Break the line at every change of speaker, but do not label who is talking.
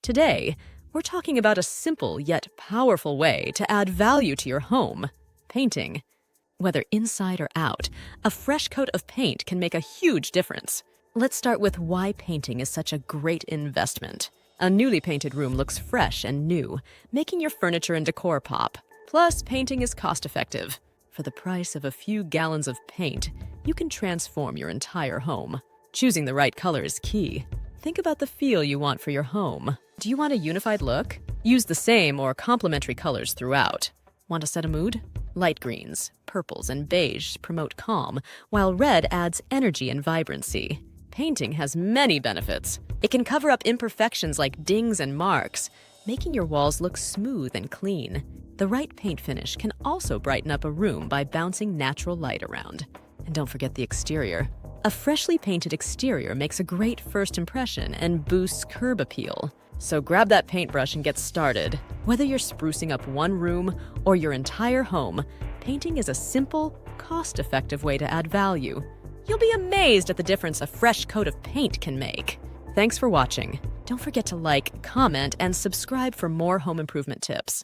Today, we're talking about a simple yet powerful way to add value to your home: painting. Whether inside or out, a fresh coat of paint can make a huge difference. Let's start with why painting is such a great investment. A newly painted room looks fresh and new, making your furniture and decor pop. Plus, painting is cost-effective. For the price of a few gallons of paint, you can transform your entire home. Choosing the right color is key. Think about the feel you want for your home. Do you want a unified look? Use the same or complementary colors throughout. Want to set a mood? Light greens, purples, and beige promote calm, while red adds energy and vibrancy. Painting has many benefits. It can cover up imperfections like dings and marks, making your walls look smooth and clean. The right paint finish can also brighten up a room by bouncing natural light around. And don't forget the exterior. A freshly painted exterior makes a great first impression and boosts curb appeal. So grab that paintbrush and get started. Whether you're sprucing up one room or your entire home, painting is a simple, cost-effective way to add value. You'll be amazed at the difference a fresh coat of paint can make. Thanks for watching. Don't forget to like, comment, and subscribe for more home improvement tips.